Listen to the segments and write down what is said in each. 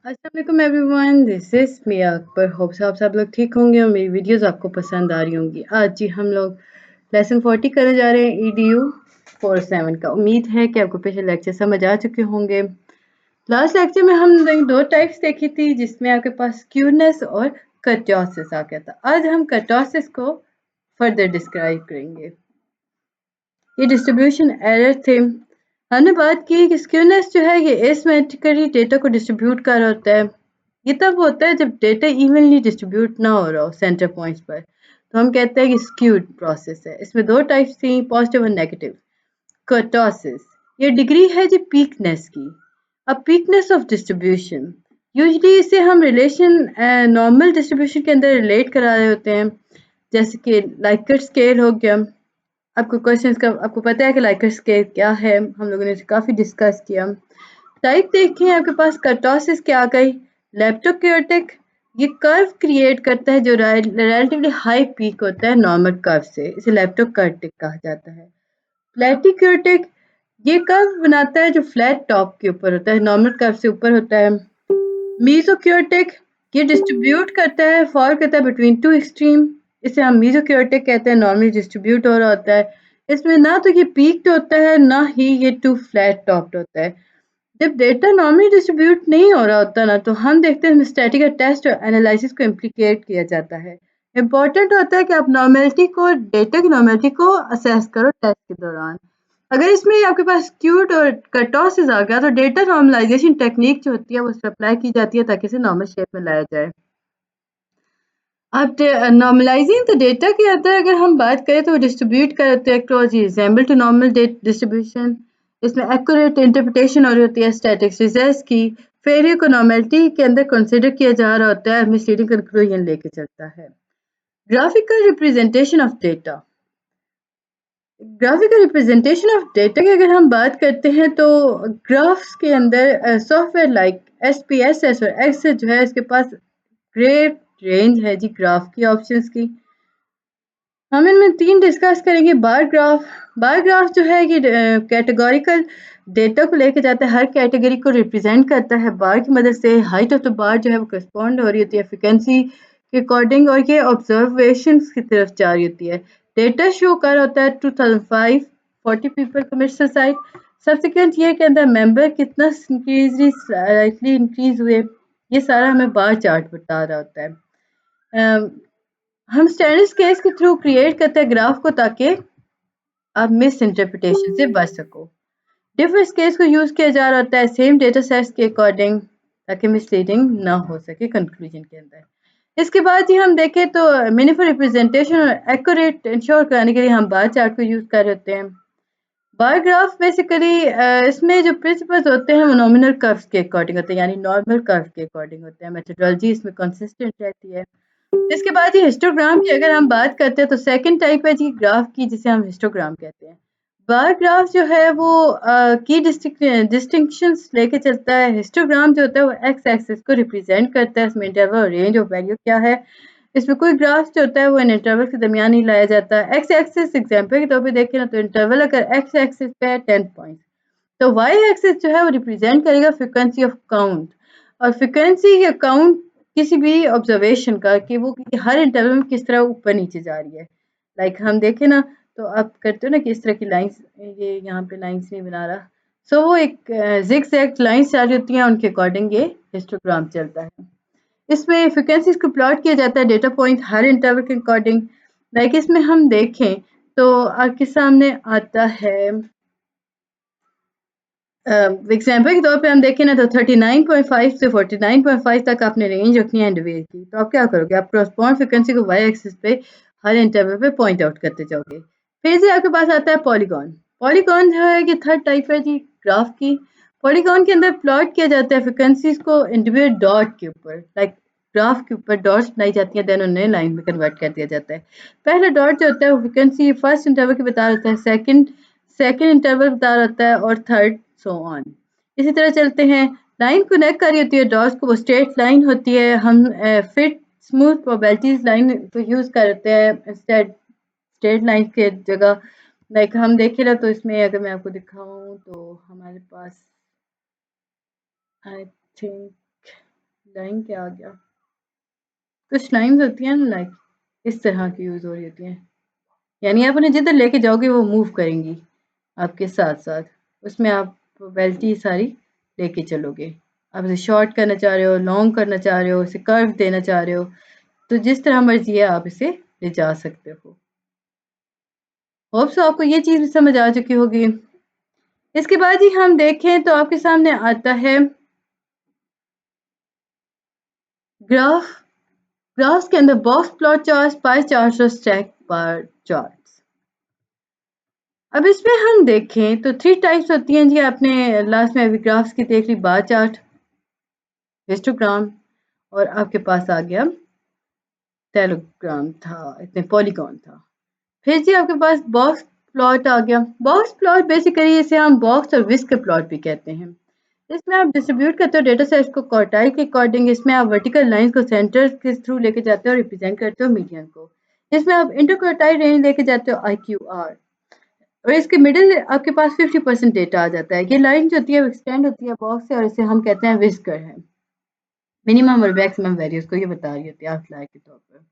अस्सलाम वालेकुम everyone, this is Mia Akbar. Hope आप सब लोग ठीक होंगे और मेरी वीडियोस आपको पसंद आ रही होंगी। आज जी हम लोग लेसन 40 करने जा रहे हैं EDU 47 का। उम्मीद है कि आपको पिछले लेक्चर समझ आ चुके होंगे। लास्ट लेक्चर में हमने दो टाइप्स देखी थी जिसमें आपके पास स्क्यूनेस और कर्टोसिस आ गया था। आज हम कर्टोसिस को फर्दर डिस्क्राइब करेंगे। ये डिस्ट्रीब्यूशन एरर थे। हमने बात की कि स्क्यूनेस जो है ये एसिमेट्रिकली डेटा को डिस्ट्रीब्यूट कर रहा होता है। ये तब होता है जब डेटा इवनली डिस्ट्रीब्यूट ना हो रहा हो सेंटर पॉइंट्स पर, तो हम कहते हैं कि स्क्यूड प्रोसेस है। इसमें दो टाइप्स थी, पॉजिटिव और नेगेटिव। कर्टोसिस ये डिग्री है जी पीकनेस की। अब पीकनेस ऑफ डिस्ट्रीब्यूशन यूजली इसे हम रिलेशन नॉर्मल डिस्ट्रीब्यूशन के अंदर रिलेट करा रहे होते हैं, जैसे कि लाइकर्ट स्केल हो गया। आपको क्वेश्चंस का आपको पता है कि लाइकर्ट स्केल क्या है, हम लोगों ने इसे काफ़ी डिस्कस किया। टाइप देखें, आपके पास कर्टोसिस क्या आ गई। लेप्टोक्योटिक ये कर्व क्रिएट करता है जो रिलेटिवली हाई पीक होता है नॉर्मल कर्व से, इसे लेप्टोक्योटिक कहा जाता है। प्लेटिक्योटिक ये कर्व बनाता है जो फ्लैट टॉप के ऊपर होता है, नॉर्मल कर्व से ऊपर होता है। मीसोक्योटिक ये डिस्ट्रीब्यूट करता है, फॉल करता है बिटवीन टू एक्सट्रीम, इसे हम मीसोक्योटिक कहते हैं। नॉर्मली डिस्ट्रीब्यूट हो रहा होता है, इसमें ना तो ये पीक्ड होता है ना ही ये टू फ्लैट टॉप्ड होता है। जब डेटा नॉर्मली डिस्ट्रीब्यूट नहीं हो रहा होता ना, तो हम देखते हैं स्टैटिक टेस्ट और एनालिसिस को इम्प्लीकेट किया जाता है। इम्पॉर्टेंट होता है कि आप नॉर्मेलिटी को, डेटा की नॉर्मेलिटी को असेस करो टेस्ट के दौरान। अगर इसमें आपके पास स्क्यूड और कर्टोसिस आ गया तो डेटा नॉर्मलाइजेशन टेक्निक जो होती है वो अप्लाई की जाती है ताकि इसे नॉर्मल शेप में लाया जाए। अब नॉर्मलाइजिंग द डेटा के अंदर अगर हम बात करें तो डिस्ट्रीब्यूट करते हैं across resemble to normal distribution. इसमें एक्यूरेट इंटरप्रिटेशन हो रही होती है स्टैटिक्स रिजल्ट्स की। फेलियर को नॉर्मेलिटी के अंदर कंसिडर किया जा रहा होता है, मिसलीडिंग कंक्लूजन लेके चलता है। Graphical representation of data. Graphical representation of data की अगर हम बात करते हैं तो ग्राफ्स के अंदर सॉफ्टवेयर लाइक SPSS और एक्सेस जो है इसके पास ग्रेट रेंज है जी ग्राफ की ऑप्शंस की। हम इनमें तीन डिस्कस करेंगे। बार ग्राफ जो है ये कैटेगोरिकल डेटा को लेके जाता है, हर कैटेगरी को रिप्रेजेंट करता है बार की मदद से। हाइट ऑफ द बार जो है वो करस्पॉन्ड हो रही होती है फ्रिक्वेंसी के अकॉर्डिंग, और ये ऑब्जर्वेशन की तरफ जा रही होती है। डेटा शो कर होता है 2005 40 people commit suicide. Subsequent year के अंदर मेंबर कितना स्लाइटली इंक्रीज हुए, ये सारा हमें बार चार्ट बता रहा होता है। हम स्टैंडर्ड केस के थ्रू क्रिएट करते हैं ग्राफ को ताकि आप मिस इंटरप्रिटेशन से बच सको। डिफरेंट केस को यूज किया जा रहा होता है सेम डेटा सेट्स के अकॉर्डिंग ताकि मिसलीडिंग ना हो सके कंक्लूजन के अंदर। इसके बाद ही हम देखें तो मीनिंगफुल रिप्रेजेंटेशन और एक्यूरेट इंश्योर कराने के लिए हम बार चार्ट को यूज कर रहे होते हैं। बार ग्राफ बेसिकली इसमें जो प्रिंसिपल्स होते हैं वो नॉमिनल कर्व्स के अकॉर्डिंग होते हैं, यानी नॉर्मल कर्व के अकॉर्डिंग होते हैं। मेथोडोलॉजी इसमें कंसिस्टेंट रहती है। इसके बाद ये हिस्टोग्राम की अगर हम बात करते हैं तो सेकंड टाइप है जी ग्राफ की, जिसे हम हिस्टोग्राम कहते हैं। बार ग्राफ जो है वो की डिस्टिंक्शंस लेके चलता है। हिस्टोग्राम जो होता है वो एक्स एक्सिस को रिप्रेजेंट करता है, इसमें इंटरवल रेंज ऑफ वैल्यू क्या है। इसमें कोई ग्राफ जो होता है वो इन इंटरवल के दरमियान नहीं लाया जाता। एक्स एक्सिस एग्जाम्पल के तौर पे देखें ना, तो इंटरवल अगर एक्स एक्सिस पे है 10 पॉइंट, तो वाई एक्सिस जो है वो रिप्रेजेंट करेगा फ्रिक्वेंसी ऑफ काउंट। और फ्रिक्वेंसी या काउंट किसी भी ऑब्जर्वेशन का कि वो हर इंटरवल में किस तरह ऊपर नीचे जा रही है। लाइक हम देखें ना, तो आप करते हो ना कि इस तरह की लाइंस, ये यहाँ पे लाइंस नहीं बना रहा, सो वो एक जिग-जैग लाइंस आ रही होती हैं, उनके अकॉर्डिंग ये हिस्टोग्राम चलता है। इसमें फ्रिक्वेंसीज को प्लॉट किया जाता है डेटा पॉइंट हर इंटरवल के अकॉर्डिंग। लाइक इसमें हम देखें तो आपके सामने आता है एग्जाम्पल के तौर पे हम देखें ना, तो 39.5 से 49.5 तक आपने रेंज रखनी है एंडवेयर की। तो आप क्या करोगे, आप क्रॉसपॉइंट फ्रिक्वेंसी को वाई एक्सिस पे हर इंटरवल पे पॉइंट आउट करते जाओगे। फिर से आपके पास आता है पॉलीगॉन। पॉलीगॉन जो है कि थर्ड टाइप है जी ग्राफ की। पॉलीगॉन के अंदर प्लॉट किया जाता है फ्रिक्वेंसीज को इंडिविजुअल डॉट के ऊपर। लाइक ग्राफ के ऊपर डॉट्स बनाई जाती हैं, देन उन्हें लाइन में कन्वर्ट कर दिया जाता है। पहला डॉट जो होता है वो फ्रिक्वेंसी फर्स्ट इंटरवल की बता रहा होता है, सेकंड इंटरवल बता रहा होता है, और थर्ड सो ऑन। इसी तरह चलते हैं। लाइन कनेक्ट कर रही होती है डॉट्स को, वो स्ट्रेट लाइन होती है। हम फिट स्मूथ प्रोबेबिलिटीज लाइन को यूज करते हैं इंस्टेड स्ट्रेट लाइन के जगह। लाइक हम देखें ना, तो इसमें अगर मैं आपको दिखाऊं तो हमारे पास आई थिंक लाइन क्या आ गया? कुछ लाइन्स होती हैं ना लाइक इस तरह की यूज़ हो रही होती हैं। यानी आप उन्हें जिधर लेके जाओगे वो मूव करेंगी आपके साथ-साथ। उसमें आप वैलिडिटी सारी लेके चलोगे। आप इसे शॉर्ट करना चाह रहे हो, लॉन्ग करना चाह रहे हो, इसे कर्व देना चाह रहे हो, तो जिस तरह मर्ज़ी है आप इसे ले जा सकते हो। होप सो आपको ये चीज़ भी समझ आ चुकी होगी। इसके बाद ही हम देखें तो आपके सामने आता है ग्राफ। ग्राफ्स के अंदर box plot charts, pie charts और स्टैक बार चार्ट्स। अब इसमें हम देखें तो 3 टाइप्स होती हैं जी। आपने लास्ट में अभी ग्राफ्स की देख ली, बार चार्ट, हिस्टोग्राम और आपके पास आ गया टेलोग्राम था, इतने पॉलीगॉन था। फिर जी आपके पास बॉक्स प्लॉट आ गया। बॉक्स प्लॉट बेसिकली इसे हम बॉक्स और विस्क प्लॉट भी कहते हैं। इसमें आप डिस्ट्रीब्यूट करते हो डेटा सेट्स को क्वार्टाइल के अकॉर्डिंग। इसमें आप वर्टिकल लाइंस को सेंटर के थ्रू लेके जाते हो और रिप्रेजेंट करते हो मीडियन को। इसमें आप इंटरक्वार्टाइल रेंज लेके जाते हो IQR और इसके मिडिल आपके पास 50% डेटा आ जाता है। ये लाइन जो होती है वो एक्सटेंड होती है बॉक्स से और इसे हम कहते हैं विस्कर है। मिनिमम और मैक्सिमम वैल्यूज को ये बता रही होती है आउटलायर के तौर पर।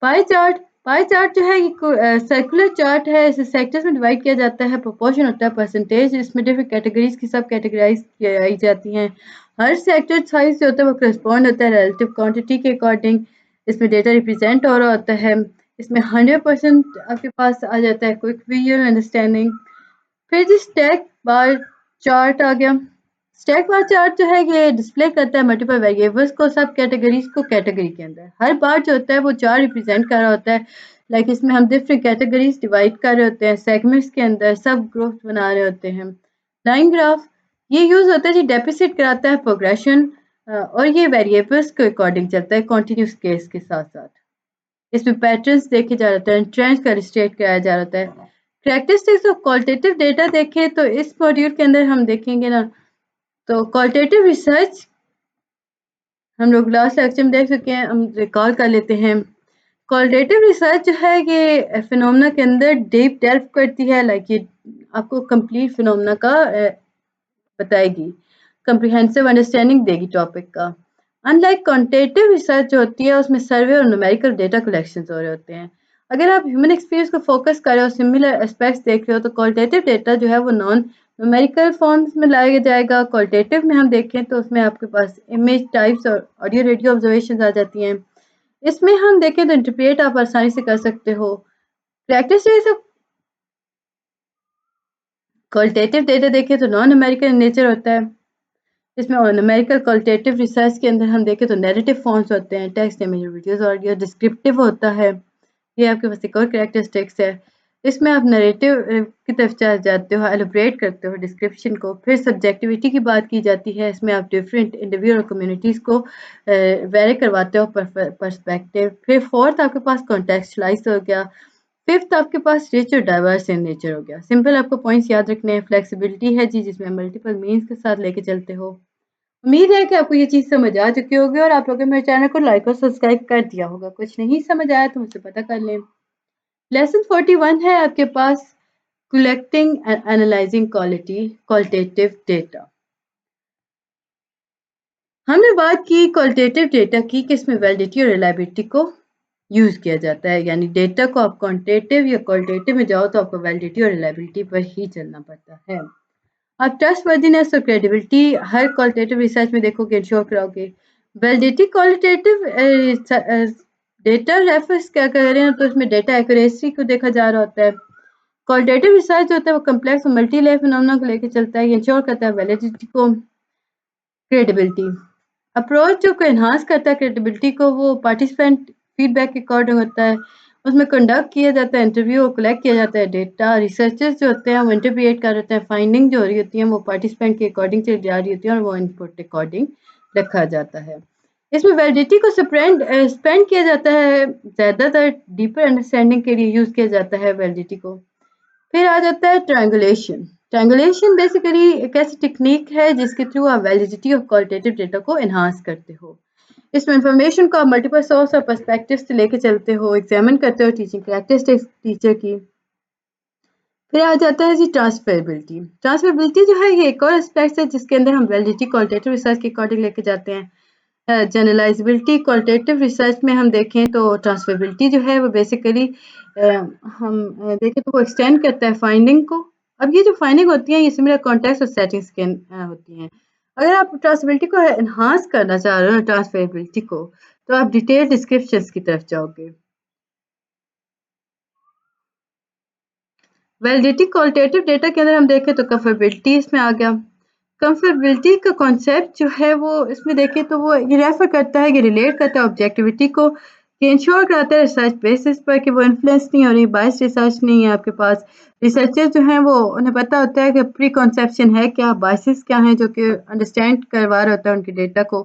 पाई चार्ट जो है ये सर्कुलर चार्ट है। इसे सेक्टर्स में डिवाइड किया जाता है, प्रोपोर्शन होता है परसेंटेज। इसमें डिफरेंट कैटेगरीज की सब कैटेगराइज की जाती हैं। हर सेक्टर साइज जो होता है वो करस्पॉन्ड होता है रिलेटिव क्वांटिटी के अकॉर्डिंग। इसमें डेटा रिप्रेजेंट हो रहा होता है। इसमें 100% आपके पास आ जाता है क्विक विजुअल अंडरस्टैंडिंग। फिर जी स्टैक बार चार्ट आ गया। स्टैक बार चार्ट जो है ये डिस्प्ले करता है मल्टीपल वेरिएबल्स को, सब कैटेगरीज को कैटेगरी के अंदर। हर बार जो होता है वो चार रिप्रेजेंट कर रहा होता है। लाइक इसमें हम डिफरेंट कैटेगरीज डिवाइड कर रहे होते हैं, सेगमेंट्स के अंदर सब ग्रुप्स बना रहे होते हैं। लाइन ग्राफ ये यूज होता है जी, डेपिसिट कराता है प्रोग्रेशन और ये वेरिएबल्स के अकॉर्डिंग चलता है कॉन्टिन्यूस केस के साथ साथ। इसमें पैटर्न्स देखे जा रहे हैं, ट्रेंड्स का इलस्ट्रेट कराया जा रहा है। कैरेक्टरिस्टिक्स ऑफ क्वालिटेटिव डेटा देखें तो इस मॉड्यूल के अंदर हम देखेंगे ना, तो क्वालिटेटिव रिसर्च हम लोग लास्ट लेक्चर में देख चुके हैं, हम रिकॉल कर लेते हैं। क्वालिटेटिव रिसर्च जो है ये फिनोमेना के अंदर डीप डेल्व करती है। लाइक ये आपको कंप्लीट फिनोमेना का बताएगी, कंप्रिहेंसिव अंडरस्टैंडिंग देगी टॉपिक का। अनलाइक क्वांटिटेटिव रिसर्च जो होती है उसमें सर्वे और न्यूमेरिकल डेटा कलेक्शन हो रहे होते हैं। अगर आप ह्यूमन एक्सपीरियंस को फोकस कर रहे हो, सिमिलर एस्पेक्ट्स देख रहे हो, तो क्वालिटेटिव डेटा जो है वो नॉन न्यूमेरिकल फॉर्म्स में लाया जाएगा। क्वालिटेटिव में हम देखें तो उसमें आपके पास इमेज टाइप्स और ऑडियो रेडियो ऑब्जर्वेशन आ जाती हैं। इसमें हम देखें तो इंटरप्रेट आप आसानी से कर सकते हो। प्रैक्टिस क्वालिटेटिव डेटा देखें तो नॉन न्यूमेरिकल नेचर होता है। इसमें न्यूमेरिकल क्वालिटेटिव रिसर्च के अंदर हम देखें तो नैरेटिव फॉर्म्स होते हैं, text, image, videos, audio. Descriptive होता है, ये आपके पास एक और कैरेक्टरिस्टिक्स है। इसमें आप नैरेटिव की तरफ चले जाते हो, एलिब्रेट करते हो डिस्क्रिप्शन को। फिर सब्जेक्टिविटी की बात की जाती है, इसमें आप डिफरेंट इंडिविजुअल और कम्युनिटीज़ को वेरी करवाते हो पर्सपेक्टिव। फिर फोर्थ आपके पास कॉन्टेक्चुअलाइज हो गया। फिफ्थ आपके पास रिच और डाइवर्स इन नेचर हो गया। सिंपल आपको पॉइंट्स याद रखने हैं। फ्लेक्सिबिलिटी है जी, जिसमें मल्टीपल मीन्स के साथ लेके चलते हो। उम्मीद है कि आपको ये चीज़ समझ आ चुकी होगी और आप लोगों ने मेरे चैनल को लाइक और सब्सक्राइब कर दिया होगा। कुछ नहीं समझ आया तो मुझसे पता कर लें। लेसन 41 है आपके पास collecting and analysing qualitative data. हमने बात की क्वालिटेटिव डेटा की कि इसमें वैलिडिटी और रिलायबिलिटी को यूज़ किया जाता है। यानी डेटा को आप क्वांटिटेटिव या क्वालिटेटिव में जाओ तो आपको वैलिडिटी और रिलायबिलिटी पर ही चलना पड़ता है। आप ट्रस्टवर्दीनेस और क्रेडिबिलिटी हर क्वालिटेटिव रिसर्च में देखोगे, इंश्योर कराओगे। वैलिडिटी क्वालिटेटिव डेटा रेफरेंस क्या कर रहे हैं तो इसमें डेटा एक्यूरेसी को देखा जा रहा होता है। क्वालिटेटिव रिसर्च जो होता है वो कम्प्लेक्स और मल्टी लेयर फिनोमेना को लेकर चलता है। ये इंश्योर करता है वैलिडिटी को। क्रेडिबिलिटी अप्रोच जो को एनहांस करता है क्रेडिबिलिटी को, वो पार्टिसिपेंट फीडबैक के अकॉर्डिंग होता है। उसमें कंडक्ट किया जाता है इंटरव्यू और कलेक्ट किया जाता है डेटा। रिसर्चर्स जो होते हैं वो इंटरप्रिएट कर रहे हैं, फाइंडिंग जो हो रही होती है वो पार्टिसिपेंट के अकॉर्डिंग चली जा रही होती है और वो इनपुट अकॉर्डिंग रखा जाता है। इसमें वैलिडिटी को स्पेंड किया जाता है, ज़्यादातर डीपर अंडरस्टैंडिंग के लिए यूज़ किया जाता है वैलिडिटी को। फिर आ जाता है ट्रायंगुलेशन। ट्रायंगुलेशन बेसिकली एक ऐसी टेक्निक है जिसके थ्रू आप वैलिडिटी ऑफ क्वालिटेटिव डेटा को एनहांस करते हो। इसमें इंफॉर्मेशन को आप मल्टीपल सोर्स और पर्सपेक्टिव से लेके चलते हो, एग्जामिन करते हो टीचिंग कैरेक्टरिस्टिक्स टीचर की। फिर आ जाता है जी ट्रांसफरेबिलिटी। ट्रांसफरेबिलिटी जो है ये एक और एस्पेक्ट है जिसके अंदर हम वैलिडिटी क्वालिटेटिव रिसर्च के अकॉर्डिंग लेके जाते हैं। जनरलाइजेबिलिटी क्वालिटेटिव रिसर्च में हम देखें तो ट्रांसफरेबिलिटी जो है वो बेसिकली हम देखें तो वो एक्सटेंड करता है फाइंडिंग को। अब ये जो फाइंडिंग होती है ये सिमिलर कॉन्टेक्स्ट और सेटिंग्स के होती हैं। अगर आप ट्रांसफरेबिलिटी को एनहांस करना चाह रहे हो ट्रांसफरेबिलिटी को, तो आप डिटेल डिस्क्रिप्शंस की तरफ जाओगे। वैलिडिटी क्वालिटेटिव डेटा के अंदर हम देखें तो कंफर्टेबिलिटी इसमें आ गया। कंफर्टेबिलिटी का कॉन्सेप्ट जो है वो इसमें देखें तो वो ये रेफर करता है, ये रिलेट करता है ऑब्जेक्टिविटी को, ये इंश्योर कराता है रिसर्च बेसिस पर कि वो इन्फ्लुएंस नहीं हो रही, बायस रिसर्च नहीं है आपके पास। रिसर्चर्स जो हैं वो उन्हें पता होता है कि प्री कॉन्सेप्शन है क्या, बायसेस क्या हैं, जो कि अंडरस्टैंड करवा रहा होता है उनके डेटा को।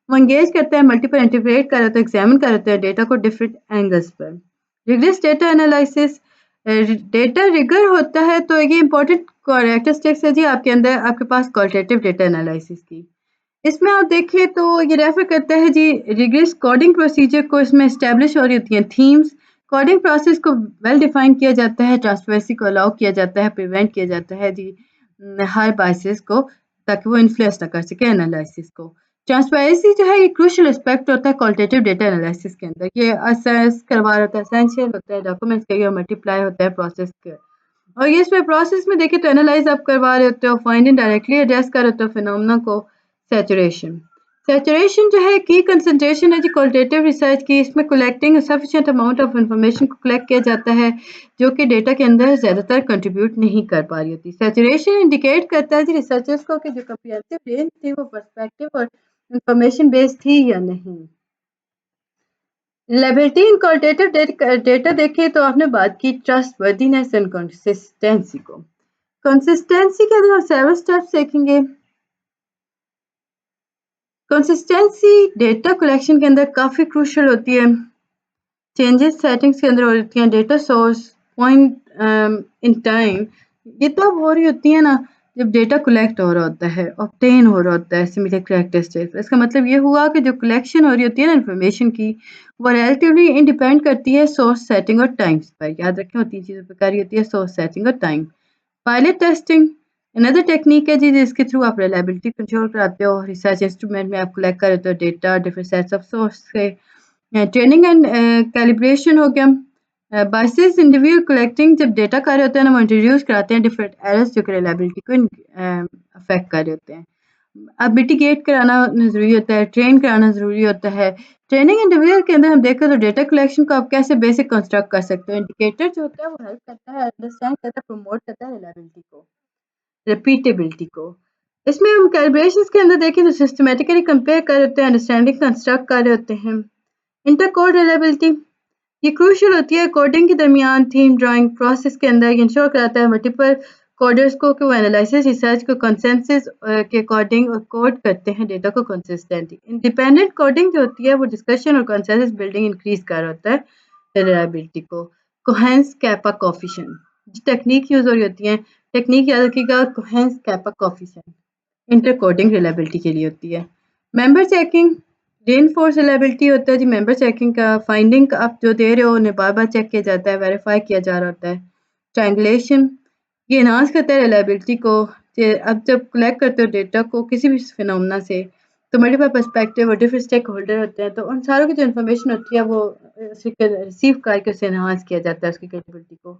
वो इंगेज करते हैं, मल्टीपल इंटीग्रेट कर रहे होते हैं, एग्जामिन कर रहे होते हैं डेटा को डिफरेंट एंगल्स पर। Regress data analysis, data rigour होता है तो ये इंपॉर्टेंट कैरेक्टरिस्टिक्स है जी आपके अंदर, आपके पास क्वालिटेटिव डेटा एनालिसिस की। इसमें आप देखें तो ये रेफर करता है जी रिग्रेस कोडिंग प्रोसीजर को, इसमें एस्टेब्लिश हो रही होती हैं थीम्स, कोडिंग प्रोसेस को वेल डिफाइन किया जाता है, ट्रांसपेरेंसी को अलाउ किया जाता है, प्रिवेंट किया जाता है जी हर बायसेस को, ताकि वो इन्फ्लुएंस ना कर सके एनालिसिस को। ट्रांसपेरेंसी जो है ये क्रूशियल एस्पेक्ट होता है क्वालिटेटिव डेटा एनालिसिस के अंदर। ये असेस करवा रहा होता है, एसेंशियल होता है, डॉक्यूमेंट्स का ये मल्टीप्लाई होता है प्रोसेस के। और ये इसमें प्रोसेस में देखें तो एनालाइज आप करवा रहे होते हो, फाइंडिंग डायरेक्टली एड्रेस कर रहे होते हो फिनोमेना को। सैचुरेशन, सैचुरेशन जो है की कंसंट्रेशन है जी क्वालिटेटिव रिसर्च की, इसमें collecting sufficient amount of information को कलेक्ट किया जाता है जो कि डेटा के अंदर ज़्यादातर कंट्रीब्यूट नहीं कर पा रही होती। सैचुरेशन इंडिकेट करता है जी रिसर्चर्स को कि जो कंप्रिहेंसिव रेंज थी वो पर्सपेक्टिव और इंफॉर्मेशन बेस्ड थी या नहीं। रिलायबिलिटी इन क्वालिटेटिव डेटा देखें तो आपने बात की ट्रस्टवर्दीनेस एंड कंसिस्टेंसी को। कंसिस्टेंसी के अंदर हम 7 स्टेप्स देखेंगे। कंसिस्टेंसी डेटा कलेक्शन के अंदर काफ़ी क्रूशियल होती है। चेंजेस सेटिंग्स के अंदर हो जाती हैं, data source point in time, ये तब हो रही होती है ना जब डेटा कलेक्ट हो रहा होता है, ऑब्टेन हो रहा होता है सिमिलर कैरेक्टरिस्टिक्स। इसका मतलब ये हुआ कि जो कलेक्शन हो रही होती है ना इन्फॉर्मेशन की, वो रिलेटिवली इंडिपेंड करती है सोर्स सेटिंग और टाइम्स पर। याद रखें वो 3 चीज़ों पर कार्य होती है, सोर्स सेटिंग और time. Pilot testing another technique है जी जिसके थ्रू आप रिलायबिलिटी कंट्रोल कराते हो। रिसर्च इंस्ट्रूमेंट में आप कलेक्ट कर रहे हो data different sets of source से। ट्रेनिंग एंड कैलिब्रेशन हो गया। बायसेस इंडिविजुअल कलेक्टिंग, जब डेटा कर रहे होते हैं ना वो इंट्रोड्यूस कराते हैं डिफरेंट एरर्स जो कि रिलायबिलिटी को अफेक्ट कर रहे होते हैं। अब मिटिगेट कराना ज़रूरी होता है, ट्रेन कराना ज़रूरी होता है। ट्रेनिंग इंडिविजुअल के अंदर हम देखें तो डेटा कलेक्शन को आप कैसे बेसिक कंस्ट्रक्ट कर सकते हो। इंडिकेटर जो होता है वो हेल्प करता है, अंडरस्टैंड करता है, प्रमोट करता है रिलायबिलिटी को, रिपीटेबिलिटी को। इसमें हम कैलिब्रेशंस के अंदर देखें तो सिस्टमैटिकली कंपेयर कर रहे होते हैं, अंडरस्टैंडिंग कंस्ट्रक्ट कर रहे होते हैं। इंटर कोड रिलायबिलिटी ये क्रूशियल होती है कोडिंग के दरमियान थीम ड्राइंग प्रोसेस के अंदर। ये इंश्योर कराता है मल्टीपल कोडर्स को कि वो एनालिसिस रिसर्च को कंसेंसस के अकॉर्डिंग कोड करते हैं डेटा को कंसिस्टेंटली। इंडिपेंडेंट कोडिंग जो होती है वो डिस्कशन और कंसेंसस बिल्डिंग इंक्रीज कर रहा होता है रिलायबिलिटी को। Cohen's kappa coefficient technique use हो रही होती है, टेक्निक याद रखिएगा, Cohen's kappa coefficient inter coding reliability के लिए होती है। मेंबर चेकिंग रेनफोर्स रिलायबिलिटी होता है जी मेंबर चेकिंग का, फाइंडिंग आप जो दे रहे हो उन्हें बार बार चेक किया जाता है, वेरीफाई किया जा रहा होता है। ट्रायंगुलेशन ये एनहांस करता है रिलायबिलिटी को। अब जब कलेक्ट करते हो डेटा को किसी भी फिनोमेना से, तो मल्टीपल पर्सपेक्टिव और डिफरेंट स्टेक होल्डर होते हैं, तो उन सारों की जो इन्फॉर्मेशन होती है वो रिसीव करके उसे एनहांस किया जाता है उसकी कैपेबिलिटी को।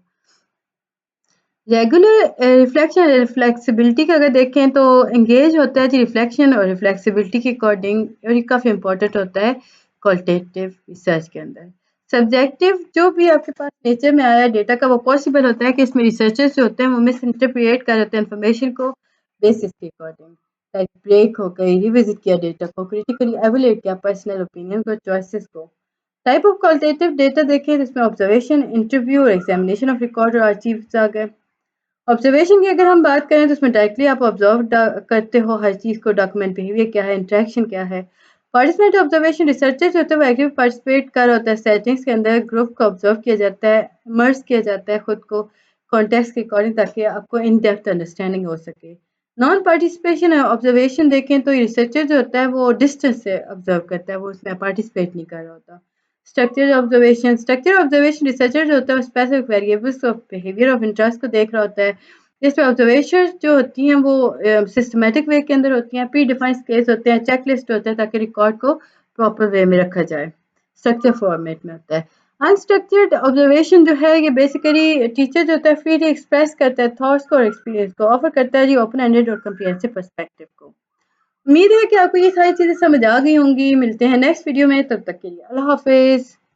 रेगुलर रिफ्लेक्शन रिफ्लेक्सिबिलिटी का अगर देखें तो एंगेज होता है जी रिफ्लेक्शन और रिफ्लेक्सिबिलिटी के अकॉर्डिंग, और ये काफ़ी इंपॉर्टेंट होता है क्वालिटेटिव रिसर्च के अंदर। सब्जेक्टिव जो भी आपके पास नेचर में आया डेटा का, वो पॉसिबल होता है कि इसमें रिसर्चर्स जो होते हैं वो मिस इंटरप्रिएट कर देते हैं इन्फॉर्मेशन को बेसिस के अकॉर्डिंग, लाइक ब्रेक हो गई, रिविजिट किया डेटा को, क्रिटिकली एवेल्यूएट किया पर्सनल ओपिनियन को, चॉइसेस को। टाइप ऑफ क्वालिटेटिव डेटा देखें तो इसमें ऑब्जर्वेशन, इंटरव्यू और एग्जामिनेशन ऑफ रिकॉर्ड और आर्चीव्स आ गए। ऑब्जर्वेशन की अगर हम बात करें तो उसमें डायरेक्टली आप ऑब्जर्व करते हो हर चीज़ को, डॉक्यूमेंट बिहेवियर क्या है, इंटरेक्शन क्या है। पार्टिसिपेंट ऑब्जर्वेशन रिसर्चर जो होता है वो एक्टिव पार्टिसिपेट कर रहा होता है, सेटिंग्स के अंदर ग्रुप को ऑब्जर्व किया जाता है, इमर्स किया जाता है खुद को कॉन्टेक्स्ट के अकॉर्डिंग, ताकि आपको इन डेप्थ अंडरस्टैंडिंग हो सके। नॉन पार्टिसिपेशन ऑब्जर्वेशन देखें तो रिसर्चर जो होता है वो डिस्टेंस से ऑब्जर्व करता है, वो उसमें पार्टिसिपेट नहीं कर रहा होता। स्ट्रक्चर ऑब्जर्वेशन रिसर्चर जो होता है वो specific variables of behaviour of interest को देख रहा होता है, इसमें ऑब्जर्वेशन जो होती हैं वो सिस्टमैटिक वे के अंदर होती हैं, प्री डिफाइंड स्केल्स होते हैं, चेकलिस्ट होते हैं ताकि रिकॉर्ड को प्रॉपर वे में रखा जाए, स्ट्रक्चर फॉर्मेट में होता है। अनस्ट्रक्चर्ड ऑब्जर्वेशन जो है ये बेसिकली टीचर जो होता है फ्रीली एक्सप्रेस करता है थॉट्स को और एक्सपीरियंस को, ऑफर करता है जी ओपन एंडेड और कम्प्रिहेंसिव पर्सपेक्टिव को। उम्मीद है कि आपको ये सारी चीज़ें समझ आ गई होंगी। मिलते हैं नेक्स्ट वीडियो में, तब तक के लिए अल्लाह हाफिज़।